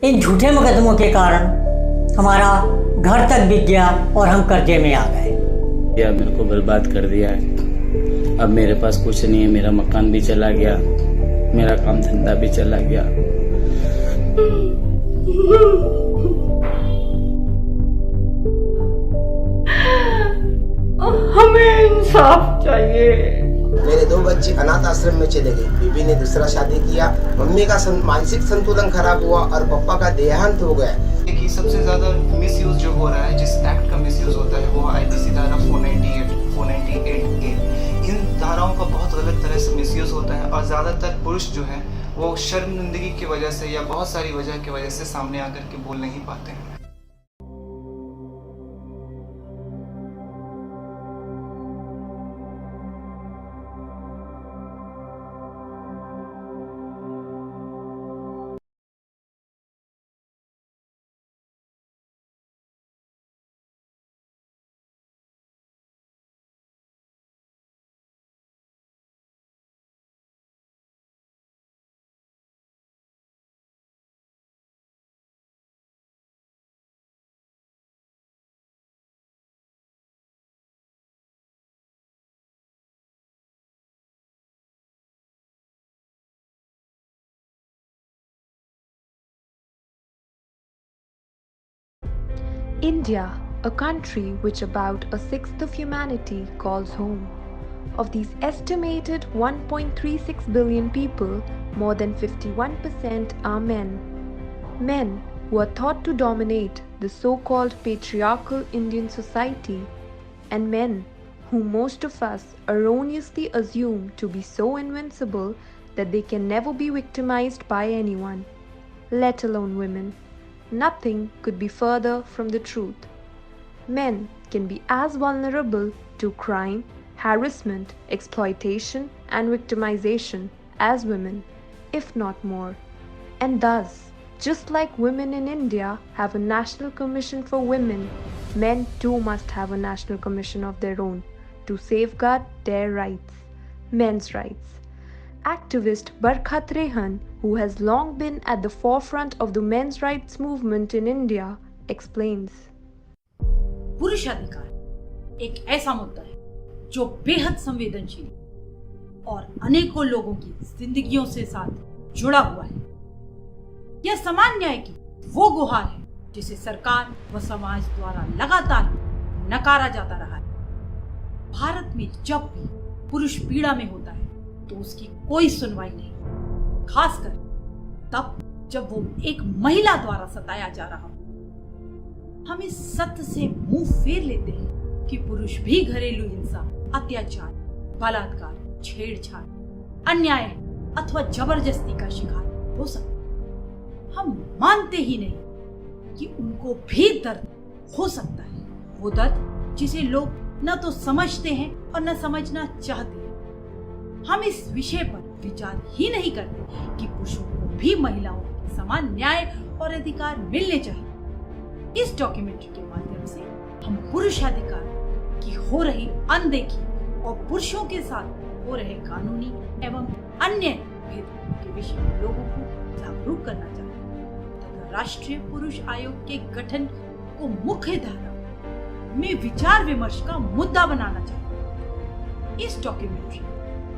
इन झूठे मुकदमों के कारण हमारा घर तक बिक गया और हम कर्जे में आ गए। या मेरे को बर्बाद कर दिया है। अब मेरे पास कुछ नहीं है, मेरा मकान भी चला गया, मेरा काम धंधा भी चला गया। हमें इंसाफ चाहिए। मेरे 2 बच्चे अनाथ आश्रम में चले गए। बीबी ने दूसरा शादी किया, मम्मी का मानसिक संतुलन खराब हुआ और पापा का देहांत हो गया। कि सबसे ज्यादा मिसयूज जो हो रहा है, जिस एक्ट का मिसयूज होता है वो आईपीसी धारा 498A। इन धाराओं का बहुत गलत तरह से मिसयूज होता है और ज्यादातर पुरुष जो है वो शर्मिंदगी की वजह से या बहुत सारी वजह की वजह से सामने आकर के बोल नहीं पाते हैं। India, a country which about a sixth of humanity calls home. Of these estimated 1.36 billion people, more than 51% are men. Men who are thought to dominate the so-called patriarchal Indian society, and men whom most of us erroneously assume to be so invincible that they can never be victimized by anyone, let alone women. Nothing could be further from the truth. Men can be as vulnerable to crime, harassment, exploitation, and victimization as women, if not more. And thus, just like women in India have a National Commission for Women, men too must have a National Commission of their own to safeguard their rights, men's rights. Activist Barkhat Rehan, who has long been at the forefront of the men's rights movement in India, explains. पुरुष अधिकार एक ऐसा मुद्दा है जो बेहद संवेदनशील और अनेकों लोगों की जिंदगियों से साथ जुड़ा हुआ है। यह समान न्याय की वो गुहार है जिसे सरकार व समाज द्वारा लगातार नकारा जाता रहा है। भारत में जब भी पुरुष पीड़ा में होता है तो उसकी कोई सुनवाई नहीं, खासकर तब जब वो एक महिला द्वारा सताया जा रहा हो। हम इस सत्य से मुंह फेर लेते हैं कि पुरुष भी घरेलू हिंसा, अत्याचार, बलात्कार, छेड़छाड़, अन्याय अथवा जबरदस्ती का शिकार हो सकते हैं। हम मानते ही नहीं कि उनको भी दर्द हो सकता है, वो दर्द जिसे लोग न तो समझते हैं और न समझना चाहते हैं। हम इस विषय पर विचार ही नहीं करते कि पुरुषों को भी महिलाओं के समान न्याय और अधिकार मिलने चाहिए। इस डॉक्यूमेंट्री के माध्यम से हम पुरुष अधिकार की हो रही अनदेखी और पुरुषों के साथ हो रहे कानूनी एवं अन्य भेदभाव के विषय में लोगों को जागरूक करना चाहते हैं तथा राष्ट्रीय पुरुष आयोग के गठन को मुख्य धारा में विचार विमर्श का मुद्दा बनाना चाहते हैं। इस डॉक्यूमेंट्री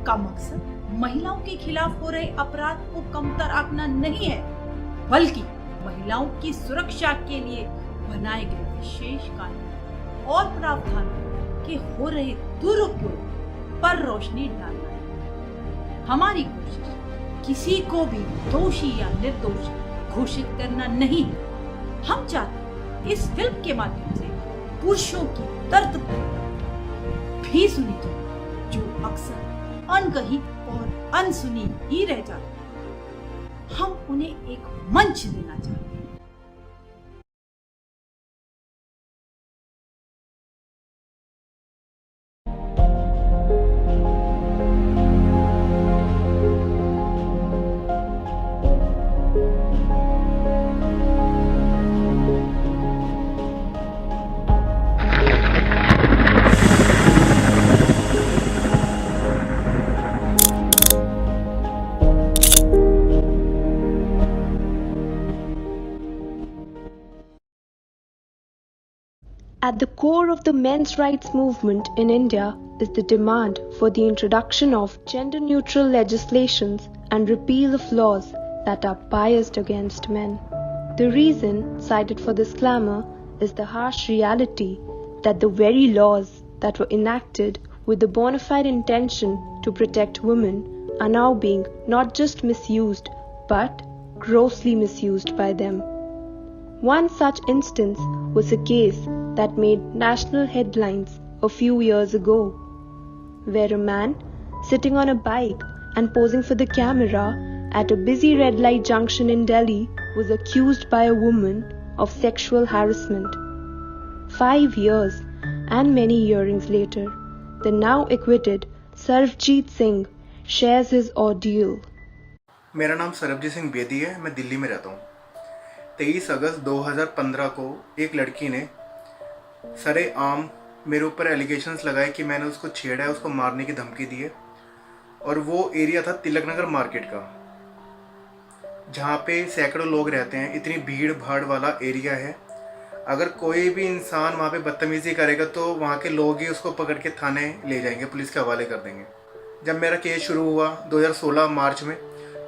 का मकसद महिलाओं के खिलाफ हो रहे अपराध को कमतर आंकना नहीं है, बल्कि महिलाओं की सुरक्षा के लिए बनाए गए विशेष कानून और प्रावधान के हो रहे दुरुपयोग पर रोशनी डालना है। हमारी कोशिश किसी को भी दोषी या निर्दोष घोषित करना नहीं है। हम चाहते हैं इस फिल्म के माध्यम से पुरुषों की दर्द भी सुनी जाए जो अक्सर अनकही और अनसुनी ही रह जाती है। हम उन्हें एक मंच देना चाहते हैं। At the core of the men's rights movement in India is the demand for the introduction of gender-neutral legislations and repeal of laws that are biased against men. The reason cited for this clamor is the harsh reality that the very laws that were enacted with the bona fide intention to protect women are now being not just misused but grossly misused by them. One such instance was a case that made national headlines a few years ago, where a man sitting on a bike and posing for the camera at a busy red light junction in Delhi was accused by a woman of sexual harassment. 5 years and many hearings later, the now acquitted Sarabjit Singh shares his ordeal. मेरा नाम सरबजीत सिंह बेदी है। मैं दिल्ली में रहता हूँ। 23 अगस्त 2015 को एक लड़की ने सरेआम मेरे ऊपर एलिगेशंस लगाए कि मैंने उसको छेड़ा है, उसको मारने की धमकी दी है। और वो एरिया था तिलक नगर मार्केट का, जहाँ पे सैकड़ों लोग रहते हैं। इतनी भीड़ भाड़ वाला एरिया है। अगर कोई भी इंसान वहाँ पे बदतमीज़ी करेगा तो वहाँ के लोग ही उसको पकड़ के थाने ले जाएंगे, पुलिस के हवाले कर देंगे। जब मेरा केस शुरू हुआ 2016 मार्च में,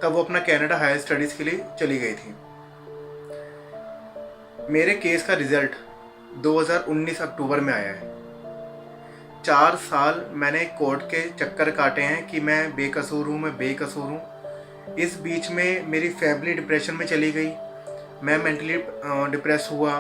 तब वो अपना कनाडा हायर स्टडीज़ के लिए चली गई थी। मेरे केस का रिज़ल्ट 2019 अक्टूबर में आया है। 4 साल मैंने कोर्ट के चक्कर काटे हैं कि मैं बेकसूर हूँ, मैं बेकसूर हूँ। इस बीच में मेरी फैमिली डिप्रेशन में चली गई, मैं मेंटली डिप्रेस हुआ।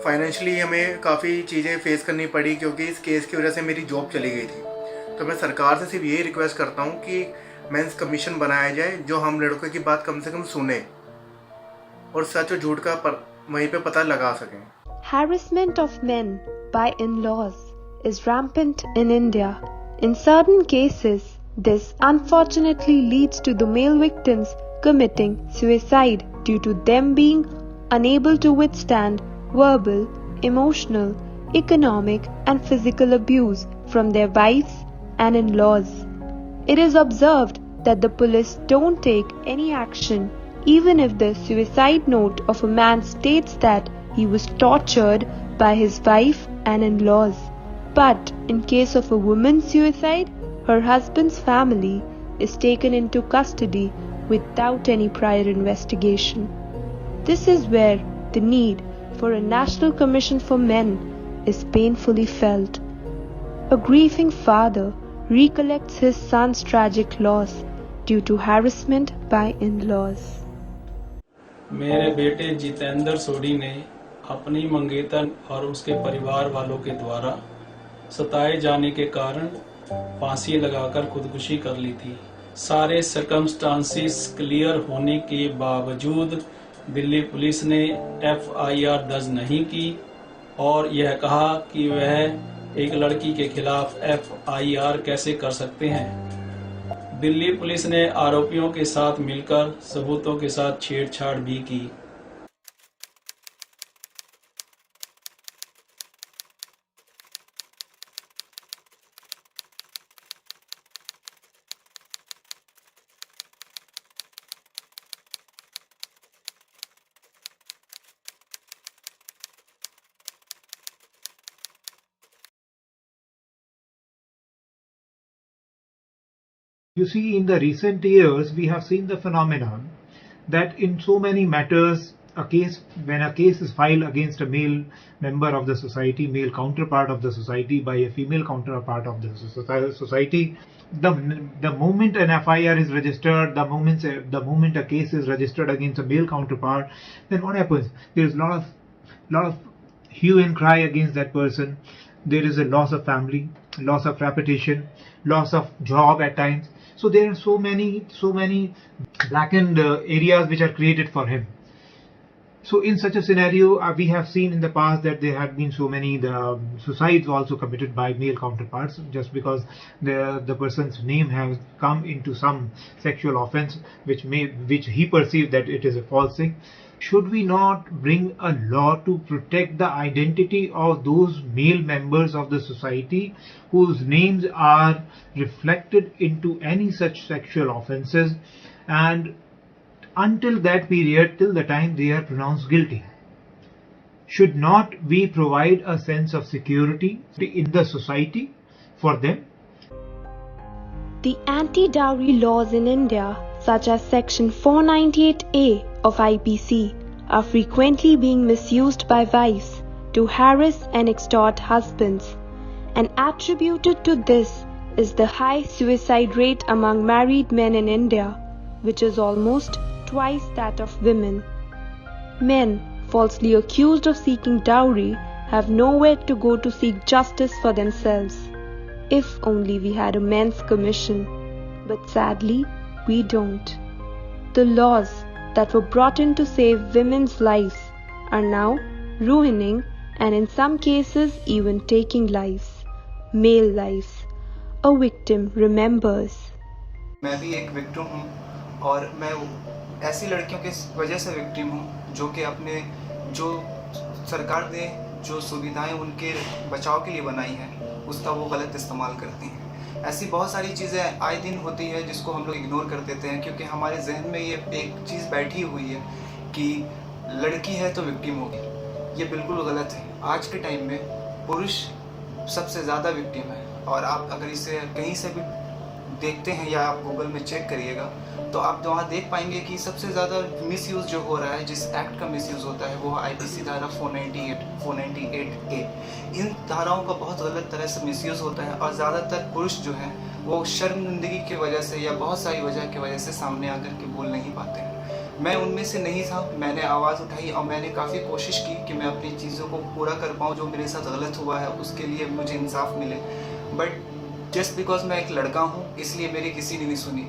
फाइनेंशियली हमें काफ़ी चीज़ें फेस करनी पड़ी क्योंकि इस केस की वजह से मेरी जॉब चली गई थी। तो मैं सरकार से सिर्फ यही रिक्वेस्ट करता हूँ कि मेंस कमीशन बनाया जाए जो हम लड़कों की बात कम से कम सुने और सच और झूठ का वहीं पे पता लगा सकें। Harassment of men by in-laws is rampant in India. In certain cases, this unfortunately leads to the male victims committing suicide due to them being unable to withstand verbal, emotional, economic and physical abuse from their wives and in-laws. It is observed that the police don't take any action even if the suicide note of a man states that he was tortured by his wife and in-laws. But in case of a woman's suicide, her husband's family is taken into custody without any prior investigation. This is where the need for a National Commission for Men is painfully felt. A grieving father recollects his son's tragic loss due to harassment by in-laws. मेरे बेटे जितेंद्र सोडी ने अपनी मंगेतर और उसके परिवार वालों के द्वारा सताए जाने के कारण फांसी लगाकर खुदकुशी कर ली थी। सारे सर्कमस्टांसिस क्लियर होने के बावजूद दिल्ली पुलिस ने FIR दर्ज नहीं की और यह कहा कि वह एक लड़की के खिलाफ FIR कैसे कर सकते हैं। दिल्ली पुलिस ने आरोपियों के साथ मिलकर सबूतों के साथ छेड़छाड़ भी की। You see, in the recent years, we have seen the phenomenon that in so many matters, when a case is filed against a male member of the society, male counterpart of the society by a female counterpart of the society, the moment an FIR is registered, the moment a case is registered against a male counterpart, then what happens? There is a lot of hue and cry against that person. There is a loss of family, loss of reputation, loss of job at times. So there are so many blackened areas which are created for him. So in such a scenario, we have seen in the past that there have been so many suicides also committed by male counterparts just because the person's name has come into some sexual offense which he perceived that it is a false thing. Should we not bring a law to protect the identity of those male members of the society whose names are reflected into any such sexual offences, and until that period, till the time they are pronounced guilty? should not we provide a sense of security in the society for them? The anti-dowry laws in India, such as Section 498A of IPC, are frequently being misused by wives to harass and extort husbands, and attributed to this is the high suicide rate among married men in India, which is almost twice that of women. Men falsely accused of seeking dowry have nowhere to go to seek justice for themselves. If only we had a men's commission, but sadly we don't. The laws that were brought in to save women's lives are now ruining and in some cases even taking lives, male lives. A victim remembers. मैं भी एक victim हूँ और मैं ऐसी लड़कियों के वजह से विक्टिम हूँ जो कि अपने जो सरकार ने जो सुविधाएं उनके बचाव के लिए बनाई हैं उसका वो गलत इस्तेमाल करती हैं। ऐसी बहुत सारी चीज़ें आए दिन होती है जिसको हम लोग इग्नोर कर देते हैं क्योंकि हमारे जहन में ये एक चीज़ बैठी हुई है कि लड़की है तो विक्टिम होगी। ये बिल्कुल गलत है। आज के टाइम में पुरुष सबसे ज़्यादा विक्टिम है और आप अगर इसे कहीं से भी देखते हैं या आप गूगल में चेक करिएगा तो आप वहाँ देख पाएंगे कि सबसे ज़्यादा मिसयूज़ जो हो रहा है, जिस एक्ट का मिसयूज़ होता है वो आईपीसी धारा 498A। इन धाराओं का बहुत गलत तरह से मिसयूज़ होता है और ज़्यादातर पुरुष जो हैं वो शर्मिंदगी की वजह से या बहुत सारी वजह की वजह से सामने आकर के बोल नहीं पाते हैं। मैं उनमें से नहीं था। मैंने आवाज़ उठाई और मैंने काफ़ी कोशिश की कि मैं अपनी चीज़ों को पूरा कर पाऊँ, जो मेरे साथ गलत हुआ है उसके लिए मुझे इंसाफ मिले। बट जस्ट बिकॉज मैं एक लड़का हूँ इसलिए मेरी किसी ने नहीं सुनी।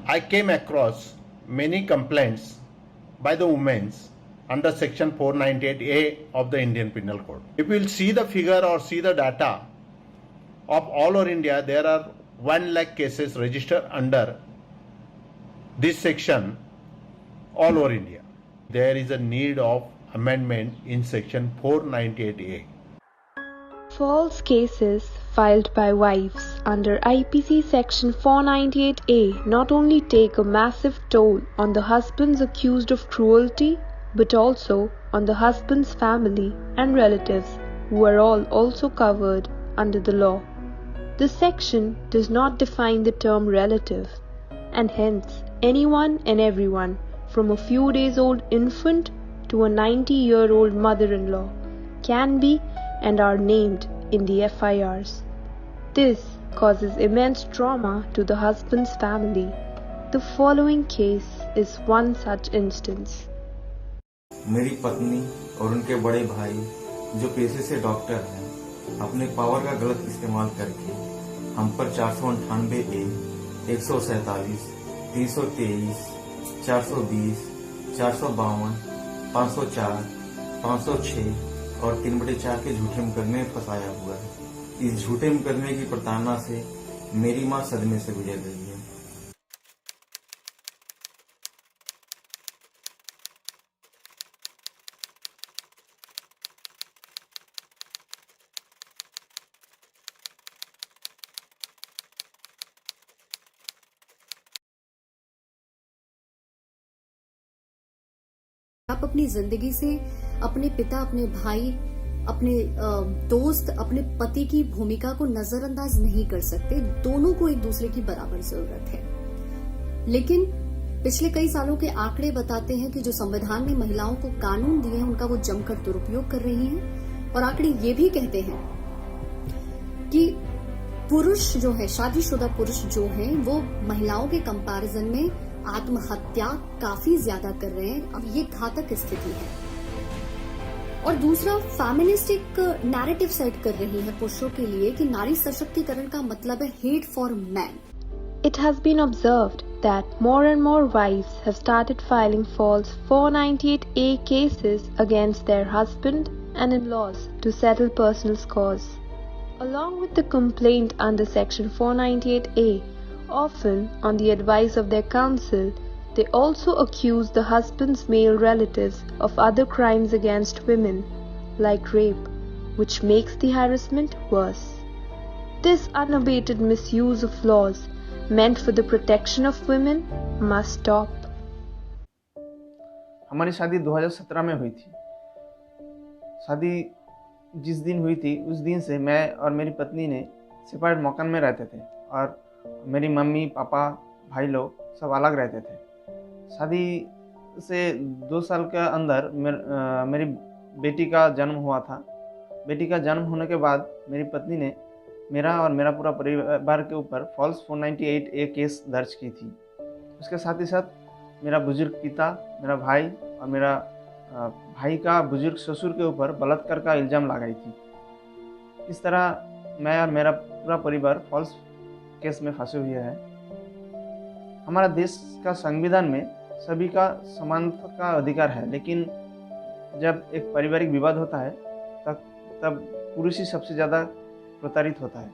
I came across many complaints by the women under section 498A of the Indian Penal Code. If you will see the figure or see the data of all over India, there are 1 lakh cases registered under this section all over India. There is a need of amendment in section 498A. False cases filed by wives under IPC section 498A not only take a massive toll on the husbands accused of cruelty, but also on the husband's family and relatives, who are all also covered under the law. This section does not define the term relative, and hence anyone and everyone from a few days old infant to a 90-year-old mother-in-law can be and are named in the FIRs. This causes immense trauma to the husband's family. The following case is one such instance. मेरी पत्नी और उनके बड़े भाई जो पेशे से doctor हैं, अपने पावर का गलत इस्तेमाल करके हम पर 498A, 147, 323, 420, 452, 504, 506 और 3/4 के झूठे मुकदमे में फंसाया हुआ है। इस झूठे मुकदमे की प्रताड़ना से मेरी मां सदमे से गुजर रही है। आप अपनी जिंदगी से अपने पिता, अपने भाई, अपने दोस्त, अपने पति की भूमिका को नजरअंदाज नहीं कर सकते। दोनों को एक दूसरे की बराबर जरूरत है। लेकिन पिछले कई सालों के आंकड़े बताते हैं कि जो संविधान ने महिलाओं को कानून दिए हैं उनका वो जमकर दुरुपयोग कर रही हैं। और आंकड़े ये भी कहते हैं कि पुरुष जो है, शादीशुदा पुरुष जो हैं, वो महिलाओं के कंपैरिजन में आत्महत्या काफी ज्यादा कर रहे हैं। अब ये घातक स्थिति है। और दूसरा, फेमिनिस्टिक नैरेटिव सेट कर रही है पुरुषों के लिए कि नारी सशक्तिकरण का मतलब है hate for man. It has been observed that more and more wives have started filing false 498A cases against their husband and in-laws to settle personal scores. Along with the complaint under section 498A, often on the advice of their counsel, They also accuse the husband's male relatives of other crimes against women, like rape, which makes the harassment worse. This unabated misuse of laws meant for the protection of women must stop. हमारी शादी 2017 में हुई थी। शादी जिस दिन हुई थी उस दिन से मैं और मेरी पत्नी ने सेपरेट मकान में रहते थे और मेरी मम्मी पापा भाई लोग सब अलग रहते थे। शादी से 2 साल के अंदर मेरी बेटी का जन्म हुआ था। बेटी का जन्म होने के बाद मेरी पत्नी ने मेरा और मेरा पूरा परिवार के ऊपर फॉल्स 498A केस दर्ज की थी। उसके साथ ही साथ मेरा बुजुर्ग पिता, मेरा भाई और मेरा भाई का बुजुर्ग ससुर के ऊपर बलात्कार का इल्ज़ाम लगाई थी। इस तरह मैं और मेरा पूरा परिवार फॉल्स केस में फंसे हुए हैं। हमारा देश का संविधान में सभी का समानता का अधिकार है, लेकिन जब एक पारिवारिक विवाद होता है तब पुरुष ही सबसे ज़्यादा प्रताड़ित होता है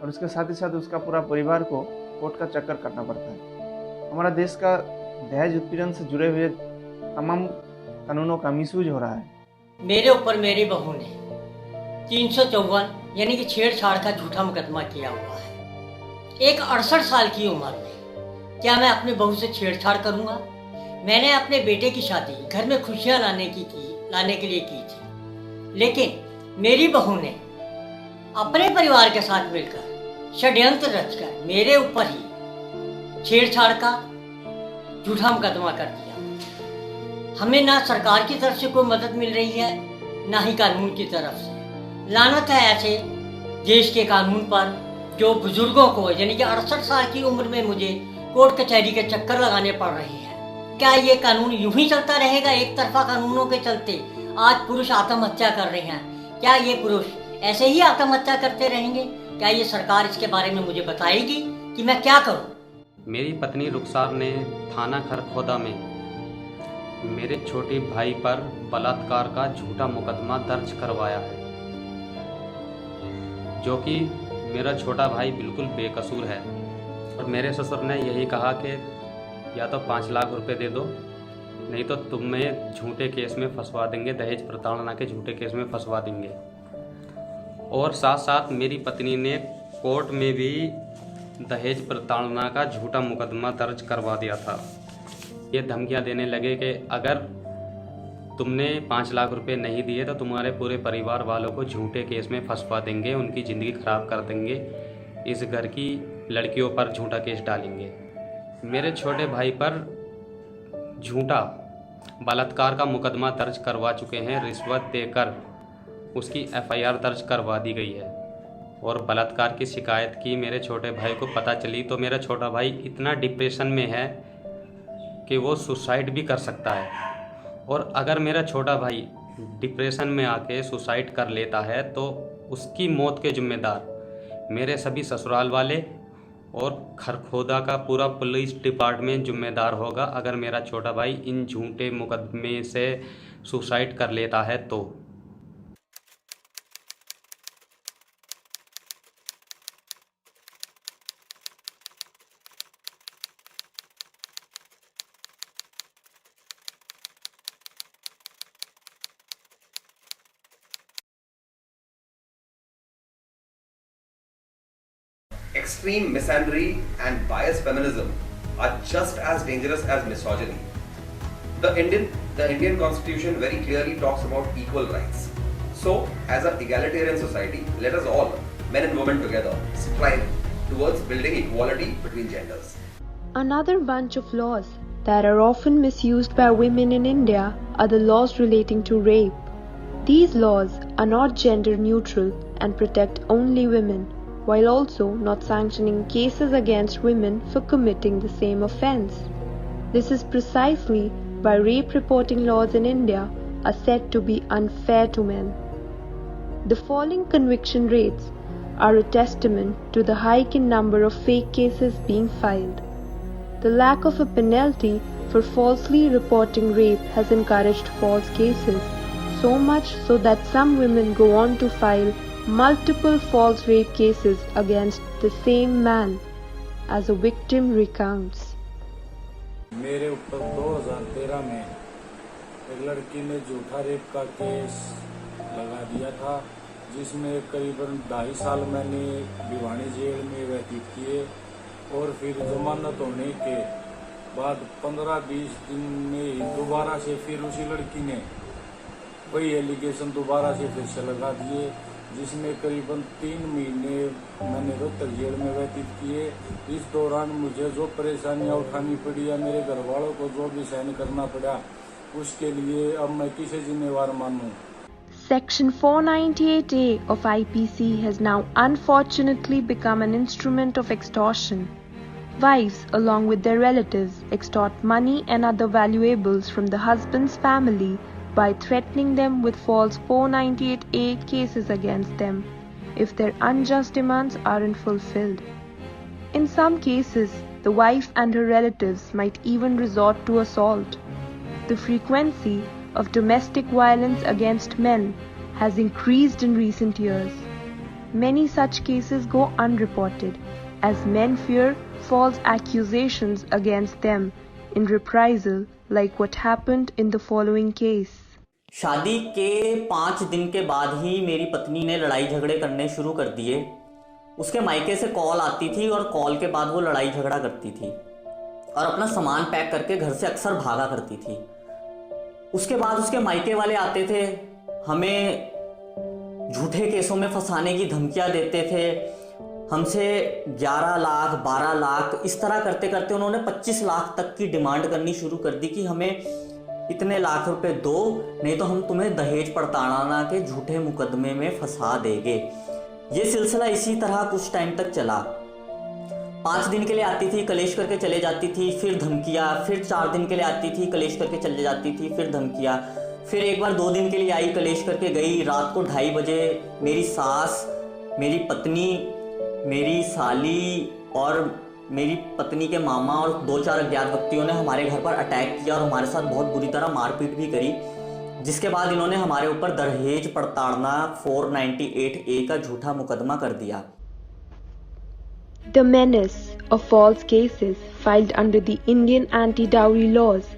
और उसके साथ ही साथ उसका पूरा परिवार को कोर्ट का चक्कर काटना पड़ता है। हमारा देश का दहेज उत्पीड़न से जुड़े हुए तमाम कानूनों का मिसयूज हो रहा है। मेरे ऊपर मेरी बहू ने 354 यानी कि छेड़छाड़ का झूठा मुकदमा किया हुआ है। एक 68 साल की उम्र में क्या मैं अपनी बहू से छेड़छाड़ करूंगा? मैंने अपने बेटे की शादी घर में खुशियां लाने के लिए की थी, लेकिन मेरी बहू ने अपने परिवार के साथ मिलकर षड्यंत्र रचकर मेरे ऊपर ही छेड़छाड़ का झूठा मुकदमा कर दिया। हमें ना सरकार की तरफ से कोई मदद मिल रही है, ना ही कानून की तरफ से। लानत है ऐसे देश के कानून पर जो बुजुर्गों को यानी कि 68 साल की उम्र में मुझे कोर्ट कचहरी के चक्कर लगाने पड़ रहे हैं। क्या ये कानून यूं ही चलता रहेगा? एक तरफा कानूनों के चलते आज पुरुष आत्महत्या कर रहे हैं। क्या ये पुरुष ऐसे ही आत्महत्या करते रहेंगे? क्या ये सरकार इसके बारे में मुझे बताएगी कि मैं क्या करूं? मेरी पत्नी रुखसार ने थाना खरखोदा में मेरे छोटे भाई पर बलात्कार का झूठा मुकदमा दर्ज करवाया है, जो कि मेरा छोटा भाई बिल्कुल बेकसूर है। और मेरे ससुर ने यही कहा कि या तो 5 लाख रुपए दे दो, नहीं तो तुम्हें झूठे केस में फंसवा देंगे, दहेज प्रताड़ना के झूठे केस में फंसवा देंगे। और साथ साथ मेरी पत्नी ने कोर्ट में भी दहेज प्रताड़ना का झूठा मुकदमा दर्ज करवा दिया था। ये धमकियां देने लगे कि अगर तुमने 5 लाख रुपए नहीं दिए तो तुम्हारे पूरे परिवार वालों को झूठे केस में फंसवा देंगे, उनकी ज़िंदगी ख़राब कर देंगे, इस घर की लड़कियों पर झूठा केस डालेंगे। मेरे छोटे भाई पर झूठा बलात्कार का मुकदमा दर्ज करवा चुके हैं। रिश्वत देकर उसकी FIR दर्ज करवा दी गई है। और बलात्कार की शिकायत की मेरे छोटे भाई को पता चली तो मेरा छोटा भाई इतना डिप्रेशन में है कि वो सुसाइड भी कर सकता है। और अगर मेरा छोटा भाई डिप्रेशन में आके सुसाइड कर लेता है तो उसकी मौत के जिम्मेदार मेरे सभी ससुराल वाले और खरखोदा का पूरा पुलिस डिपार्टमेंट जिम्मेदार होगा, अगर मेरा छोटा भाई इन झूठे मुकदमे से सुसाइड कर लेता है तो। Extreme misandry and biased feminism are just as dangerous as misogyny. The Indian Constitution very clearly talks about equal rights. So, as an egalitarian society, let us all, men and women together, strive towards building equality between genders. Another bunch of laws that are often misused by women in India are the laws relating to rape. These laws are not gender neutral and protect only women, while also not sanctioning cases against women for committing the same offence. This is precisely why rape reporting laws in India are said to be unfair to men. The falling conviction rates are a testament to the hike in number of fake cases being filed. The lack of a penalty for falsely reporting rape has encouraged false cases, so much so that some women go on to file multiple false rape cases against the same man as a victim recounts. मेरे ऊपर 2013 में एक लड़की ने झूठा rape का case लगा दिया था, जिसमें करीबन 2.5 साल मैंने भिवानी जेल में व्यतीत किए और फिर जमानत होने के बाद 15-20 दिन में ही दोबारा से फिर उसी लड़की ने वही एलिगेशन दोबारा से फिर से लगा दिए, जिसमें करीबन 3 महीने मैंने रोहतक जेल में व्यतीत किए। इस दौरान मुझे जो परेशानियां उठानी पड़ी या मेरे घर वालों को जो भी सहन करना पड़ा, उसके लिए अब मैं किसे जिम्मेवार मानूं। Section 498A of IPC has now unfortunately become an instrument of extortion. Wives, along with their relatives, extort money and other valuables from the husband's family by threatening them with false 498A cases against them if their unjust demands aren't fulfilled. In some cases, the wife and her relatives might even resort to assault. The frequency of domestic violence against men has increased in recent years. Many such cases go unreported as men fear false accusations against them in reprisal, like what happened in the following case. शादी के 5 दिन के बाद ही मेरी पत्नी ने लड़ाई झगड़े करने शुरू कर दिए। उसके मायके से कॉल आती थी और कॉल के बाद वो लड़ाई झगड़ा करती थी और अपना सामान पैक करके घर से अक्सर भागा करती थी। उसके बाद उसके मायके वाले आते थे, हमें झूठे केसों में फंसाने की धमकियां देते थे। हमसे 11 लाख 12 लाख इस तरह करते करते उन्होंने 25 लाख तक की डिमांड करनी शुरू कर दी कि हमें इतने लाख रुपए दो, नहीं तो हम तुम्हें दहेज प्रताड़ना के झूठे मुकदमे में फंसा देंगे। ये सिलसिला इसी तरह कुछ टाइम तक चला। 5 दिन के लिए आती थी, कलेश करके चले जाती थी, फिर धमकियाँ, फिर 4 दिन के लिए आती थी, कलेश करके चले जाती थी, फिर धमकियाँ, फिर एक बार 2 दिन के लिए आई, कलेश करके गई। रात को 2:30 बजे मेरी सास, मेरी पत्नी, मेरी साली और मेरी पत्नी के मामा और 2-4 अज्ञात व्यक्तियों ने हमारे घर पर अटैक किया और हमारे साथ बहुत बुरी तरह मारपीट भी करी, जिसके बाद इन्होंने हमारे ऊपर दहेज प्रताड़ना 498A का झूठा मुकदमा कर दिया। The menace of false cases filed under the Indian anti-dowry laws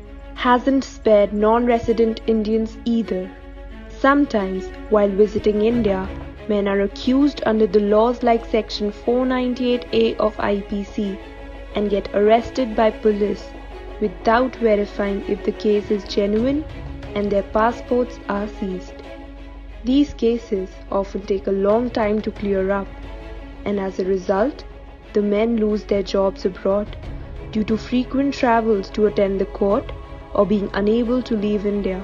hasn't spared non-resident Indians either. Sometimes, while visiting India, men are accused under the laws like Section 498A of IPC and get arrested by police without verifying if the case is genuine and their passports are seized. These cases often take a long time to clear up, and as a result, the men lose their jobs abroad due to frequent travels to attend the court or being unable to leave India.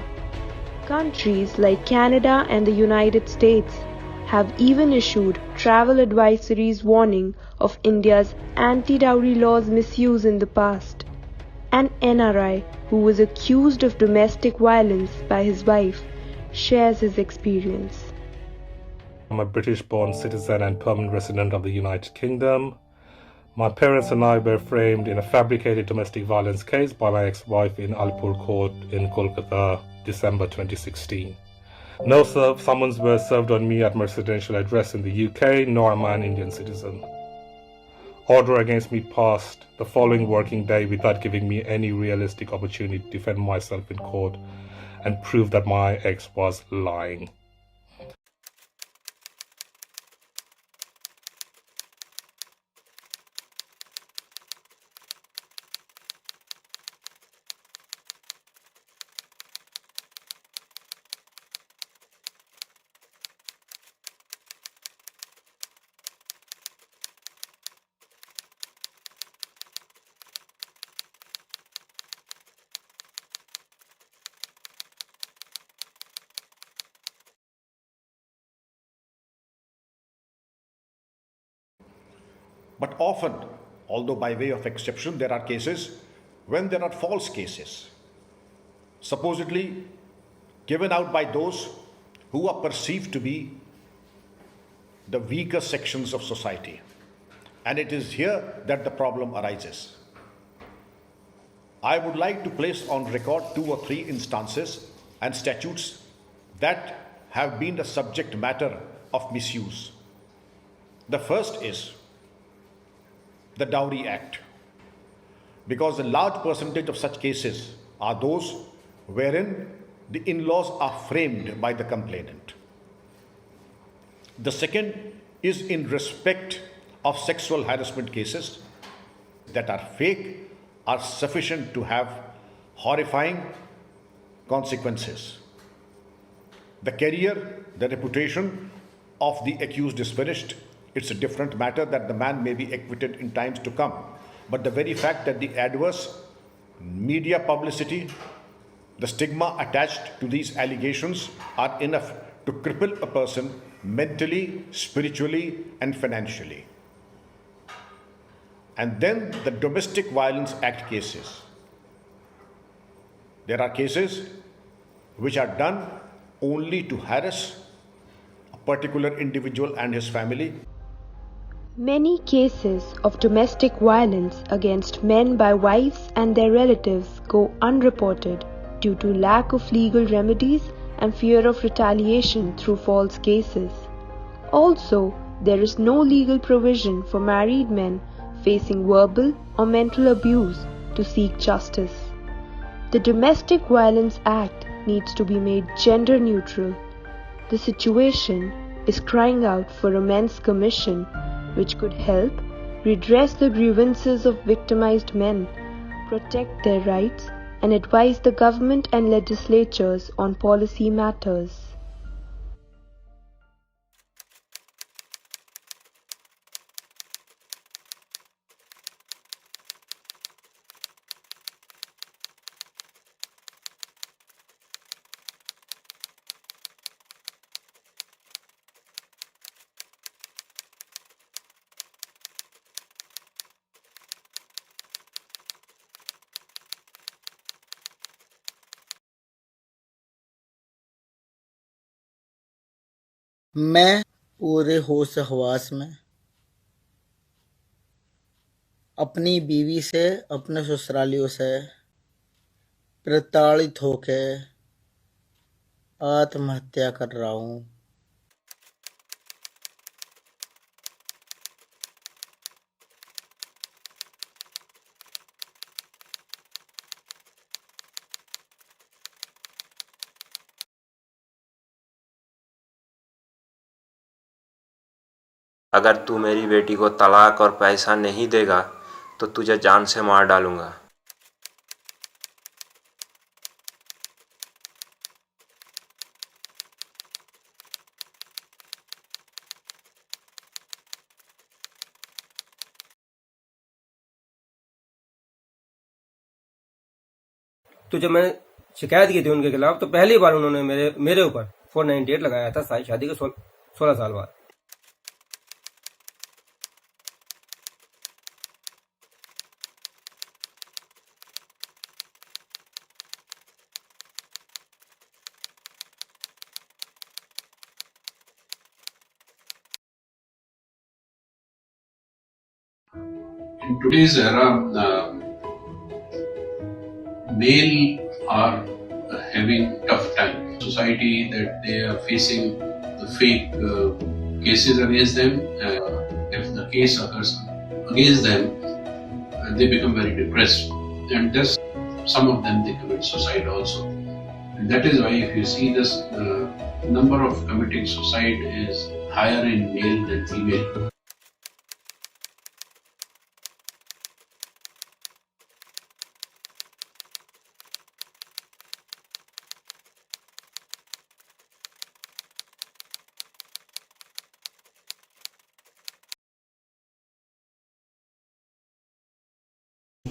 Countries like Canada and the United States have even issued travel advisories warning of India's anti-dowry laws misuse in the past. An NRI who was accused of domestic violence by his wife shares his experience. I'm a British-born citizen and permanent resident of the United Kingdom. My parents and I were framed in a fabricated domestic violence case by my ex-wife in Alipur Court in Kolkata, December 2016. No summons were served on me at my residential address in the UK, nor am I an Indian citizen. Order against me passed the following working day without giving me any realistic opportunity to defend myself in court and prove that my ex was lying. But often, although by way of exception, there are cases when there are false cases, supposedly given out by those who are perceived to be the weaker sections of society. And it is here that the problem arises. I would like to place on record 2 or 3 instances and statutes that have been the subject matter of misuse. The first is the Dowry Act. because a large percentage of such cases are those wherein the in-laws are framed by the complainant. The second is in respect of sexual harassment cases that are fake are sufficient to have horrifying consequences. The career, the reputation of the accused is finished. It's a different matter that the man may be acquitted in times to come. But the very fact that the adverse media publicity, the stigma attached to these allegations are enough to cripple a person mentally, spiritually, and financially. And then the Domestic Violence Act cases. There are cases which are done only to harass a particular individual and his family. Many cases of domestic violence against men by wives and their relatives go unreported due to lack of legal remedies and fear of retaliation through false cases. Also, there is no legal provision for married men facing verbal or mental abuse to seek justice. The Domestic Violence Act needs to be made gender neutral. The situation is crying out for a men's commission which could help redress the grievances of victimized men, protect their rights, and advise the government and legislatures on policy matters. मैं पूरे होश हवास में अपनी बीवी से, अपने ससुरालियों से प्रताड़ित होके आत्महत्या कर रहा हूँ। अगर तू मेरी बेटी को तलाक और पैसा नहीं देगा तो तुझे जान से मार डालूंगा। तो जब मैंने शिकायत की थी उनके खिलाफ तो पहली बार उन्होंने मेरे ऊपर 498 लगाया था शादी के 16 साल बाद। In today's era, male are having tough time. Society that they are facing the fake cases against them. If the case occurs against them, they become very depressed, and thus some of them they commit suicide also. And that is why if you see this, number of committing suicide is higher in male than female.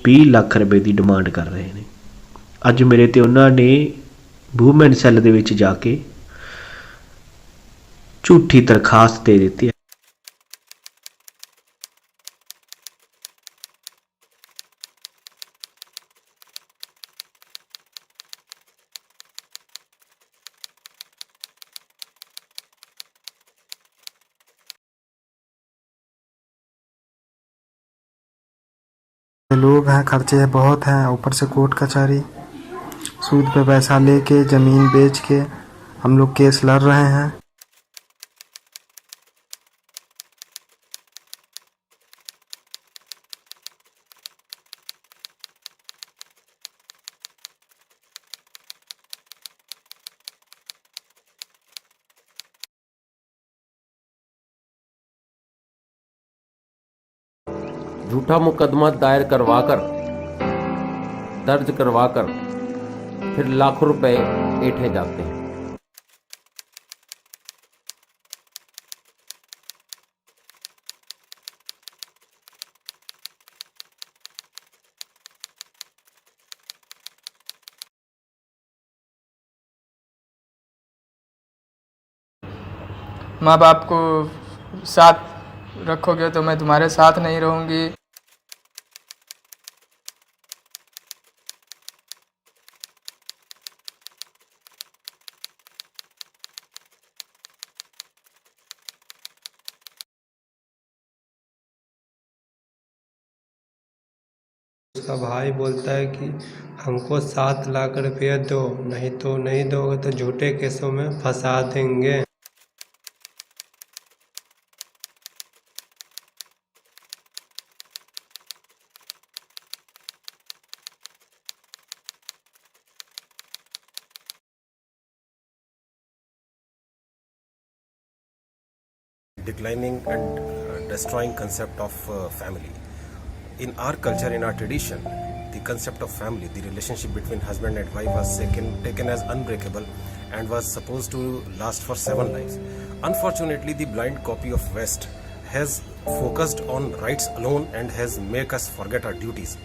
ਵੀਹ ਲੱਖ ਰੁਪਏ ਦੀ demand ਕਰ ਰਹੇ ਨੇ। ਅੱਜ ਮੇਰੇ ਤੇ ਉਹਨਾਂ ਨੇ ਵੂਮਨ ਸੈੱਲ ਦੇ ਵਿੱਚ ਜਾ ਕੇ ਝੂਠੀ ਦਰਖਾਸਤ ਦੇ ਦਿੱਤੀ ਹੈ। लोग हैं, खर्चे बहुत हैं, ऊपर से कोर्ट कचहरी, सूद पे पैसा लेके ज़मीन बेच के हम लोग केस लड़ रहे हैं। झूठा मुकदमा दर्ज करवाकर फिर लाखों रुपए ऐंठे जाते हैं। माँ बाप को साथ रखोगे तो मैं तुम्हारे साथ नहीं रहूँगी। उसका भाई बोलता है कि हमको 7 लाख रुपये दो, नहीं तो नहीं दोगे तो झूठे केसों में फंसा देंगे। Declining and destroying concept of family. In our culture, in our tradition, the concept of family, the relationship between husband and wife was taken as unbreakable and was supposed to last for 7 lives. Unfortunately, the blind copy of West has focused on rights alone and has made us forget our duties.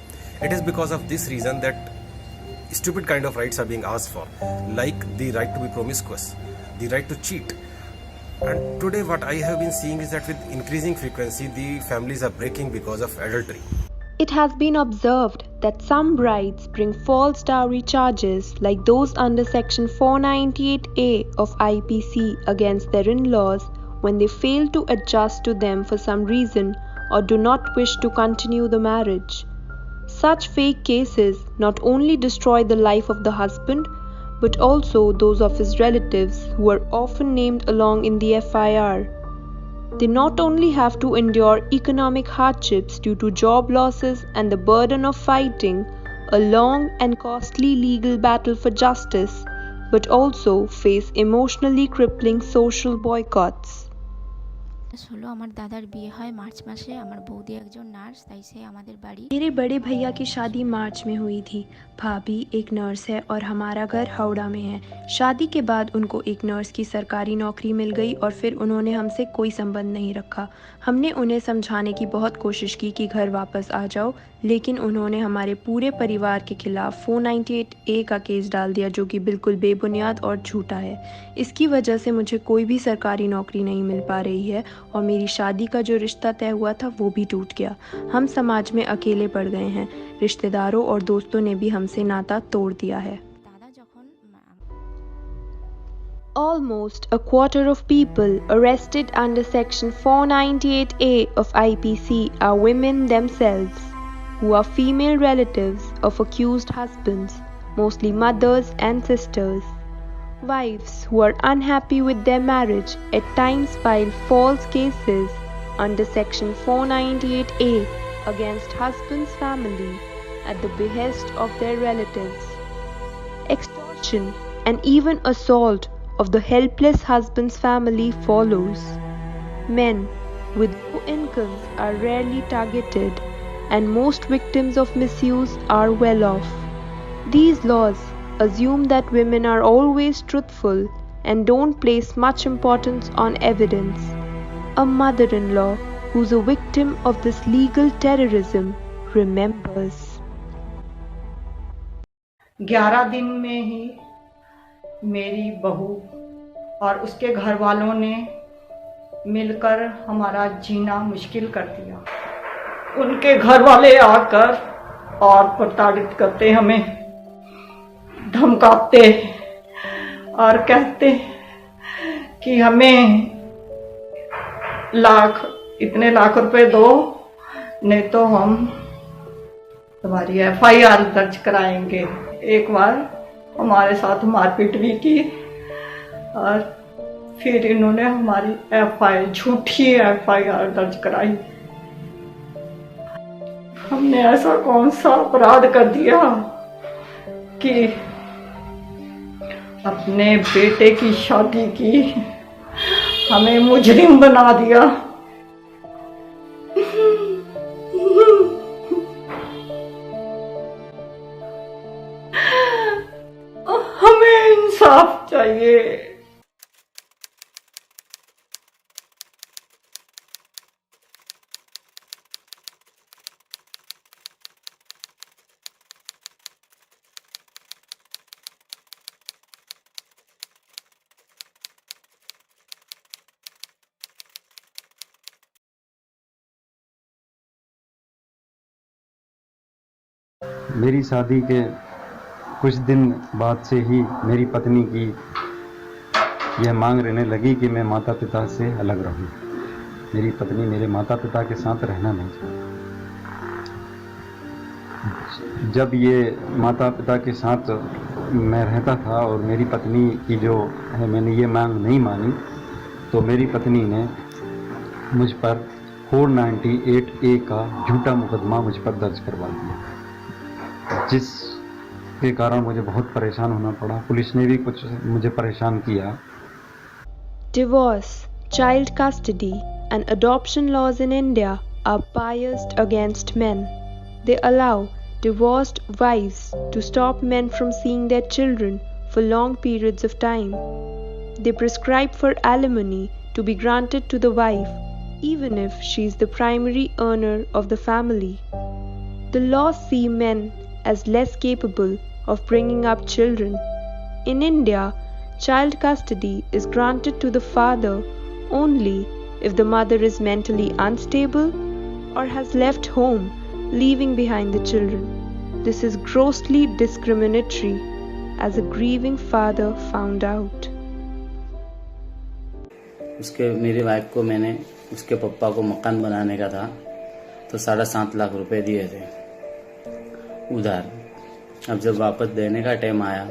It is because of this reason that stupid kind of rights are being asked for, like the right to be promiscuous, the right to cheat. And today what I have been seeing is that with increasing frequency, the families are breaking because of adultery. It has been observed that some brides bring false dowry charges like those under Section 498A of IPC against their in-laws when they fail to adjust to them for some reason or do not wish to continue the marriage. Such fake cases not only destroy the life of the husband but also those of his relatives who are often named along in the FIR. They not only have to endure economic hardships due to job losses and the burden of fighting a long and costly legal battle for justice, but also face emotionally crippling social boycotts. হলো আমার দাদার বিয়ে হয় March মাসে। আমার বৌদি একজন nurse, তাই সে আমাদের বাড়ি। मेरे बड़े भैया की शादी मार्च में हुई थी। भाभी एक नर्स है और हमारा घर हावड़ा में है। शादी के बाद उनको एक नर्स की सरकारी नौकरी मिल गई और फिर उन्होंने हमसे कोई संबंध नहीं रखा। हमने उन्हें समझाने की बहुत कोशिश की कि घर वापस आ जाओ, लेकिन उन्होंने हमारे पूरे परिवार के खिलाफ 498A का केस डाल दिया, जो कि बिल्कुल बेबुनियाद और झूठा है। इसकी वजह से मुझे कोई भी सरकारी नौकरी नहीं मिल पा रही है और मेरी शादी का जो रिश्ता तय हुआ था वो भी टूट गया। हम समाज में अकेले पड़ गए हैं। रिश्तेदारों और दोस्तों ने भी हमसे नाता तोड़ दिया है। Almost a quarter of people arrested under Section 498A of IPC are women themselves, who are female relatives of accused husbands, mostly mothers and sisters. Wives who are unhappy with their marriage at times file false cases under Section 498A against husband's family at the behest of their relatives. Extortion and even assault of the helpless husband's family follows. Men with low incomes are rarely targeted, and most victims of misuse are well off. These laws assume that women are always truthful and don't place much importance on evidence. A mother-in-law who's a victim of this legal terrorism remembers. 11 दिन में ही मेरी बहू और उसके घर वालों ने मिलकर हमारा जीना मुश्किल कर दिया। उनके घर वाले आकर और प्रताड़ित करते, हमें धमकाते और कहते कि हमें इतने लाख रुपए दो, नहीं तो हम तुम्हारी FIR दर्ज कराएंगे। एक बार हमारे साथ मारपीट भी की और फिर इन्होंने हमारी झूठी FIR दर्ज कराई। हमने ऐसा कौन सा अपराध कर दिया कि अपने बेटे की शादी की, हमें मुजरिम बना दिया। इंसाफ चाहिए। मेरी शादी के कुछ दिन बाद से ही मेरी पत्नी की यह मांग रहने लगी कि मैं माता पिता से अलग रहूं। मेरी पत्नी मेरे माता पिता के साथ रहना नहीं चाहती। जब ये माता पिता के साथ मैं रहता था और मेरी पत्नी की जो है मैंने ये मांग नहीं मानी, तो मेरी पत्नी ने मुझ पर 498A का झूठा मुकदमा मुझ पर दर्ज करवा दिया, जिसके कारण मुझे बहुत परेशान होना पड़ा। पुलिस ने भी कुछ मुझे परेशान किया। Divorce, child custody and adoption laws in India are biased against men. They allow divorced wives to stop men from seeing their children for long periods of time. They prescribe for alimony to be granted to the wife, even if she is the primary earner of the family. The laws see men as less capable of bringing up children. In India, child custody is granted to the father only if the mother is mentally unstable or has left home, leaving behind the children. This is grossly discriminatory, as a grieving father found out. मेरी wife को मैंने उसके पप्पा को मकान बनाने का था, तो 7.5 लाख रुपए दिए थे उधार। अब जब वापस देने का टाइम आया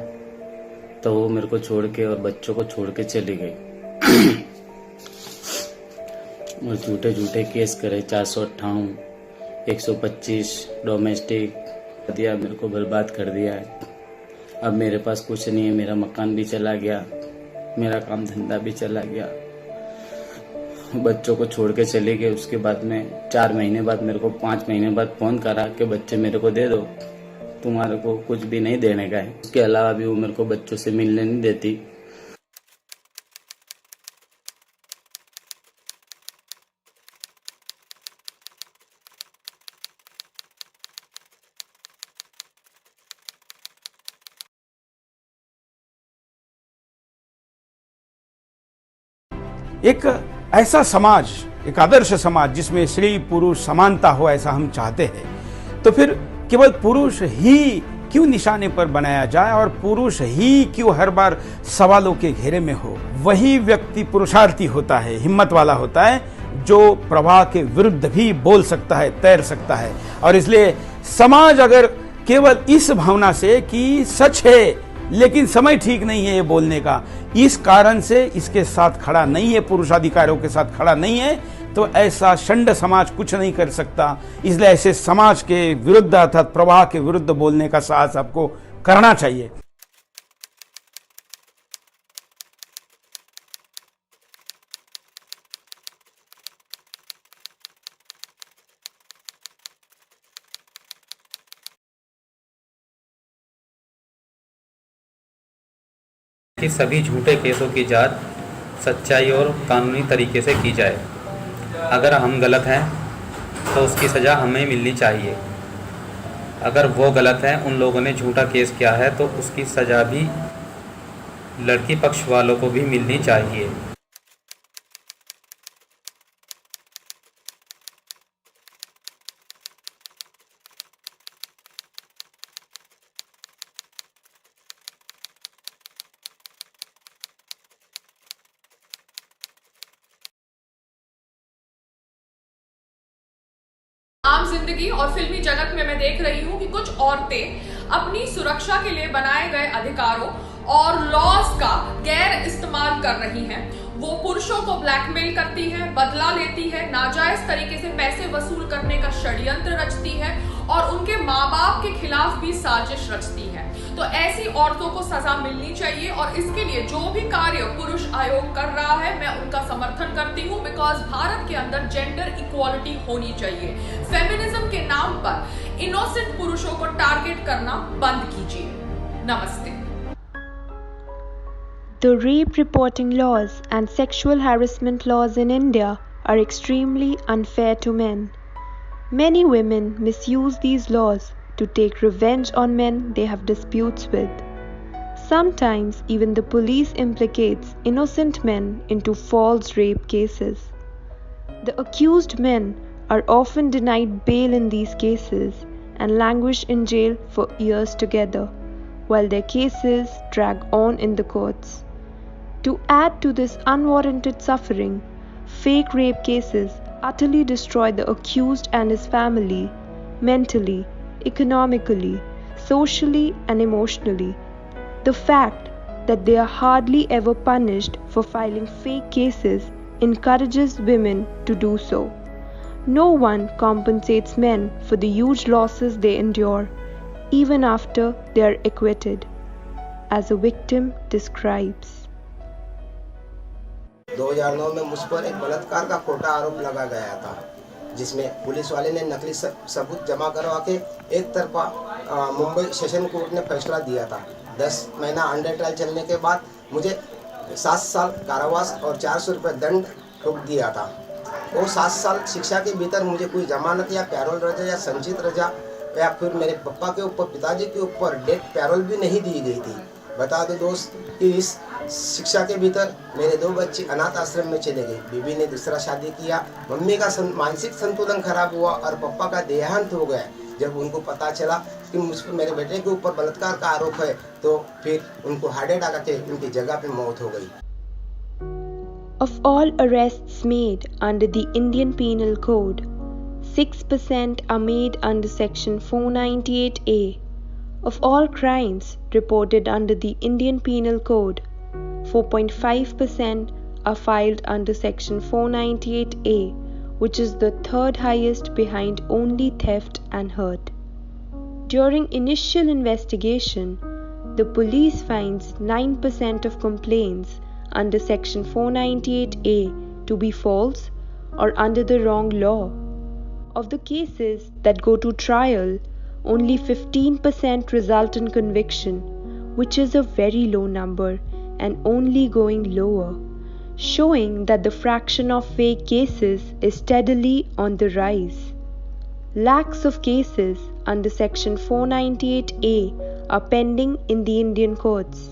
तो वो मेरे को छोड़ के और बच्चों को छोड़ के चली गई। और झूठे झूठे केस करे, 458, 125 डोमेस्टिक दिया, मेरे को बर्बाद कर दिया है। अब मेरे पास कुछ नहीं है, मेरा मकान भी चला गया, मेरा काम धंधा भी चला गया, बच्चों को छोड़ के चले गए। उसके बाद में 4 महीने बाद मेरे को 5 महीने बाद फोन करा कि बच्चे मेरे को दे दो, तुम्हारे को कुछ भी नहीं देने का है। उसके अलावा भी वो मेरे को बच्चों से मिलने नहीं देती। एक ऐसा समाज, एक आदर्श समाज जिसमें स्त्री पुरुष समानता हो, ऐसा हम चाहते हैं। तो फिर केवल पुरुष ही क्यों निशाने पर बनाया जाए और पुरुष ही क्यों हर बार सवालों के घेरे में हो? वही व्यक्ति पुरुषार्थी होता है, हिम्मत वाला होता है, जो प्रवाह के विरुद्ध भी बोल सकता है, तैर सकता है। और इसलिए समाज अगर केवल इस भावना से कि सच है लेकिन समय ठीक नहीं है ये बोलने का, इस कारण से इसके साथ खड़ा नहीं है, पुरुषाधिकारों के साथ खड़ा नहीं है, तो ऐसा षंड समाज कुछ नहीं कर सकता। इसलिए ऐसे समाज के विरुद्ध अर्थात प्रवाह के विरुद्ध बोलने का साहस आपको करना चाहिए। कि सभी झूठे केसों की जांच सच्चाई और कानूनी तरीके से की जाए। अगर हम गलत हैं तो उसकी सज़ा हमें मिलनी चाहिए। अगर वो गलत हैं, उन लोगों ने झूठा केस किया है, तो उसकी सज़ा भी लड़की पक्ष वालों को भी मिलनी चाहिए। आम जिंदगी और फिल्मी जगत में मैं देख रही हूँ कि कुछ औरतें अपनी सुरक्षा के लिए बनाए गए अधिकारों और लॉज का गैर इस्तेमाल कर रही हैं। वो पुरुषों को ब्लैकमेल करती हैं, बदला लेती है, नाजायज तरीके से पैसे वसूल करने का षड्यंत्र रचती है और उनके माँ बाप के खिलाफ भी साजिश रचती है। तो ऐसी औरतों को सजा मिलनी चाहिए और इसके लिए जो भी कार्य पुरुष आयोग कर रहा है मैं उनका समर्थन करती हूँ, बिकॉज भारत के अंदर जेंडर इक्वालिटी होनी चाहिए। फेमिनिज्म के नाम पर इनोसेंट पुरुषों को टारगेट करना बंद कीजिए। नमस्ते। The rape reporting laws and sexual harassment laws in India are extremely unfair to men. Many women misuse these laws to take revenge on men they have disputes with. Sometimes even the police implicates innocent men into false rape cases. The accused men are often denied bail in these cases and languish in jail for years together, while their cases drag on in the courts. To add to this unwarranted suffering, fake rape cases utterly destroy the accused and his family, mentally, economically, socially, and emotionally. The fact that they are hardly ever punished for filing fake cases encourages women to do so. No one compensates men for the huge losses they endure, even after they are acquitted, as a victim describes. 2009 में मुझ पर एक बलात्कार का खोटा आरोप लगा गया था, जिसमें पुलिस वाले ने नकली सबूत जमा करवा के एक तरफा मुंबई सेशन कोर्ट ने फैसला दिया था। 10 महीना अंडर ट्रायल चलने के बाद मुझे 7 साल कारावास और 400 रुपये दंड ठोक दिया था। वो 7 साल शिक्षा के भीतर मुझे कोई जमानत या पैरोल रजा या संचित रजा या फिर मेरे पापा के ऊपर, पिताजी के ऊपर डेथ पैरोल भी नहीं दी गई थी। बता दो दोस्त कि इस शिक्षा के भीतर मेरे 2 बच्चे अनाथ आश्रम में चले गए। बीबी ने दूसरा शादी किया, मम्मी का मानसिक संतुलन खराब हुआ और पापा का देहांत हो गया। जब उनको पता चला कि मुझ पर मेरे बेटे के ऊपर बलात्कार का आरोप है, तो फिर उनको हार्ट अटैक आके उनकी जगह पे मौत हो गई। Of all arrests made under the Indian Penal Code, 6% are made under Section 498A. Of all crimes reported under the Indian Penal Code, 4.5% are filed under Section 498A, which is the third highest behind only theft and hurt. During initial investigation, the police finds 9% of complaints under Section 498A to be false or under the wrong law. Of the cases that go to trial, only 15% result in conviction, which is a very low number and only going lower, showing that the fraction of fake cases is steadily on the rise. Lakhs of cases under Section 498A are pending in the Indian courts.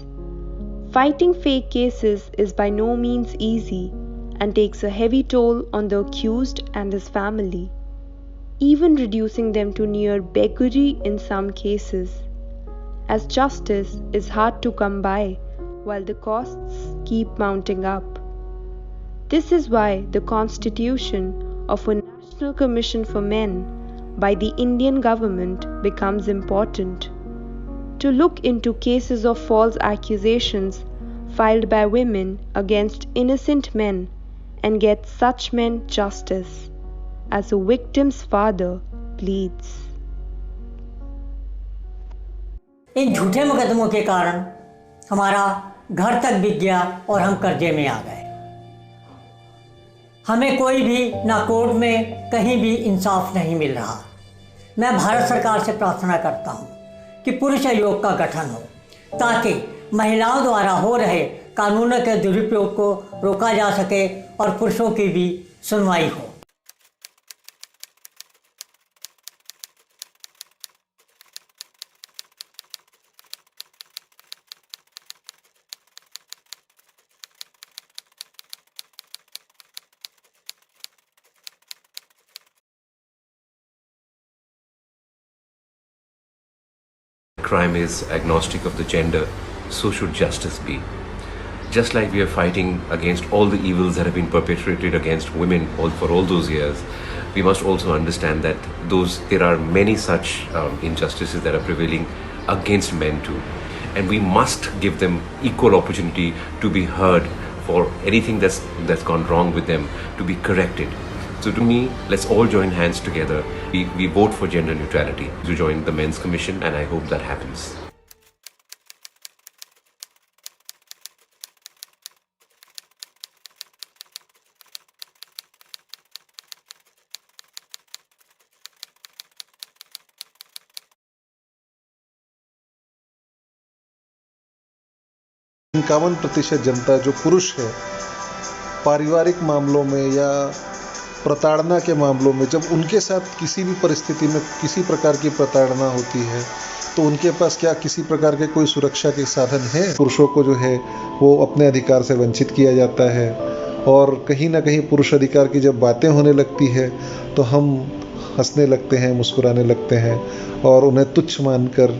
Fighting fake cases is by no means easy and takes a heavy toll on the accused and his family, even reducing them to near beggary in some cases, as justice is hard to come by while the costs keep mounting up. This is why the constitution of a National Commission for Men by the Indian government becomes important, to look into cases of false accusations filed by women against innocent men and get such men justice, as a victim's father pleads. इन झूठे मुकदमों के कारण हमारा घर तक बिक गया और हम कर्जे में आ गए। हमें कोई भी ना कोर्ट में कहीं भी इंसाफ नहीं मिल रहा। मैं भारत सरकार से प्रार्थना करता हूं कि पुरुष आयोग का गठन हो, ताकि महिलाओं द्वारा हो रहे कानूनों के दुरुपयोग को रोका जा सके और पुरुषों की भी सुनवाई हो। Crime is agnostic of the gender, so should justice be. Just like we are fighting against all the evils that have been perpetrated against women for all those years, we must also understand that there are many such injustices that are prevailing against men too. And we must give them equal opportunity to be heard for anything that's gone wrong with them to be corrected. So to me, let's all join hands together. We vote for gender neutrality to join the Men's Commission, and I hope that happens. 51% जनता जो पुरुष है, पारिवारिक मामलों में या प्रताड़ना के मामलों में जब उनके साथ किसी भी परिस्थिति में किसी प्रकार की प्रताड़ना होती है तो उनके पास क्या किसी प्रकार के कोई सुरक्षा के साधन है? पुरुषों को जो है वो अपने अधिकार से वंचित किया जाता है और कहीं ना कहीं पुरुष अधिकार की जब बातें होने लगती है तो हम हंसने लगते हैं, मुस्कुराने लगते हैं और उन्हें तुच्छ मानकर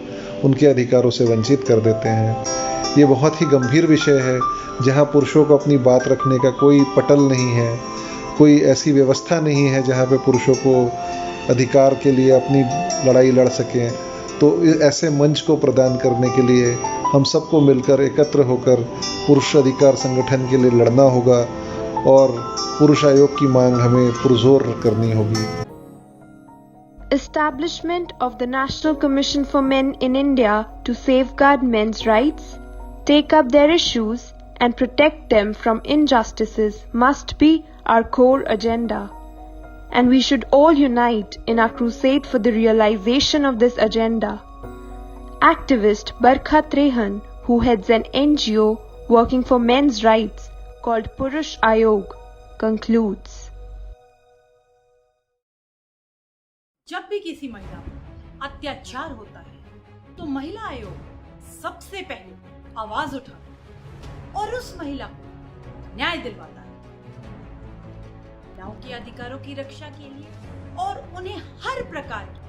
उनके अधिकारों से वंचित कर देते हैं। ये बहुत ही गंभीर विषय है जहाँ पुरुषों को अपनी बात रखने का कोई पटल नहीं है, कोई ऐसी व्यवस्था नहीं है जहाँ पे पुरुषों को अधिकार के लिए अपनी लड़ाई लड़ सकें। तो ऐसे मंच को प्रदान करने के लिए हम सबको मिलकर एकत्र होकर पुरुष अधिकार संगठन के लिए लड़ना होगा और पुरुष आयोग की मांग हमें पुरजोर करनी होगी। Establishment of the National Commission for Men in India to safeguard men's rights, take up their issues and protect them from injustices must be our core agenda. And we should all unite in our crusade for the realization of this agenda. Activist Barkha Trehan, who heads an NGO working for men's rights called Purush Ayog, concludes. जब भी किसी महिला पर अत्याचार होता है तो महिला आयोग सबसे पहले आवाज उठाता है और उस महिला को न्याय दिलवाता है। महिलाओं के अधिकारों की रक्षा के लिए और उन्हें हर प्रकार के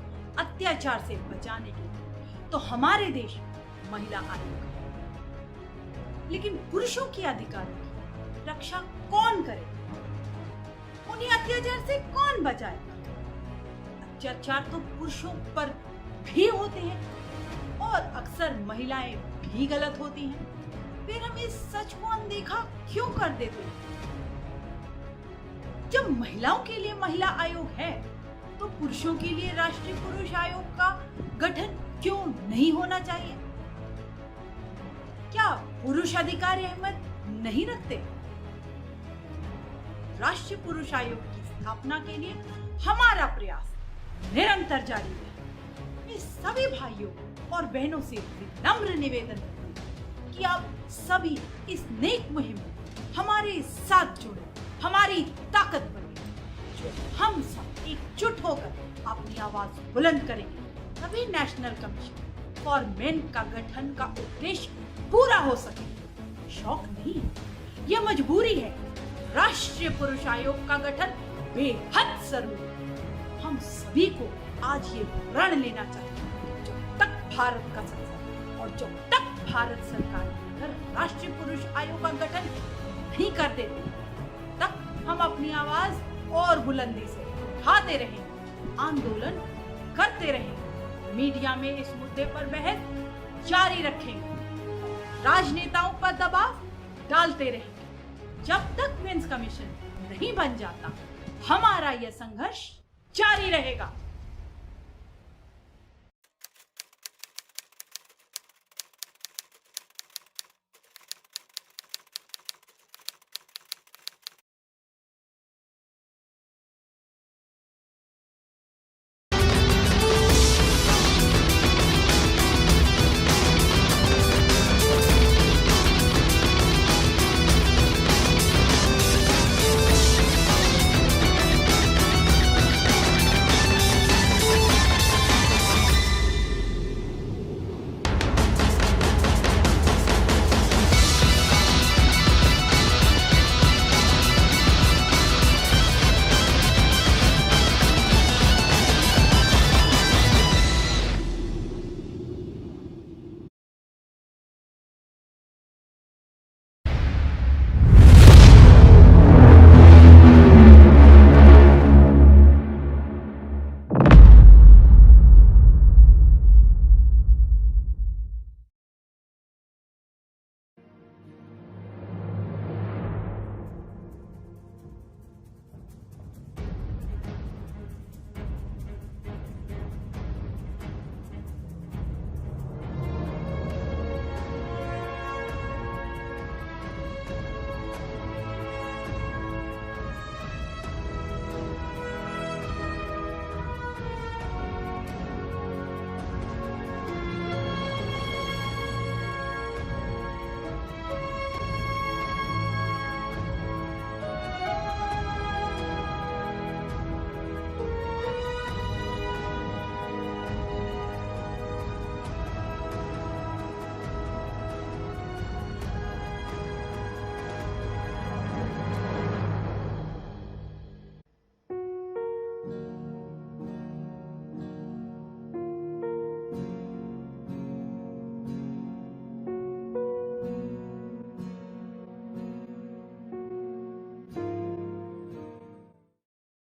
अत्याचार से बचाने के लिए तो हमारे देश में महिला आयोग है। लेकिन पुरुषों के अधिकारों की रक्षा कौन करे? उन्हें अत्याचार से कौन बचाए? अत्याचार तो पुरुषों पर भी होते हैं और अक्सर महिलाएं भी गलत होती हैं। फिर हम इस सच को अनदेखा क्यों कर देते हैं? जब महिलाओं के लिए महिला आयोग है तो पुरुषों के लिए राष्ट्रीय पुरुष आयोग का गठन क्यों नहीं होना चाहिए? क्या पुरुष अधिकार अहमियत नहीं रखते? राष्ट्रीय पुरुष आयोग की स्थापना के लिए हमारा प्रयास निरंतर जारी है। मैं सभी भाइयों और बहनों से विनम्र निवेदन करती हूँ कि आप सभी इस नेक मुहिम में हमारे साथ जुड़े, हमारी ताकत बने, जो हम सब एकजुट होकर अपनी आवाज बुलंद करेंगे तभी नेशनल कमीशन फॉर मेन का गठन का उद्देश्य पूरा हो सके। शौक नहीं है, यह मजबूरी है। राष्ट्रीय पुरुष आयोग का गठन बेहद जरूरी है। हम सभी को आज ये प्रण लेना चाहिए, जब तक भारत का संसद और जब तक भारत सरकार मिलकर राष्ट्रीय पुरुष आयोग का गठन नहीं कर देते, तक हम अपनी आवाज और बुलंदी से उठाते रहेंगे, आंदोलन करते रहेंगे, मीडिया में इस मुद्दे पर बहस जारी रखेंगे, राजनेताओं पर दबाव डालते रहेंगे। जब तक मेंस कमीशन नहीं बन जाता, हमारा यह संघर्ष जारी रहेगा।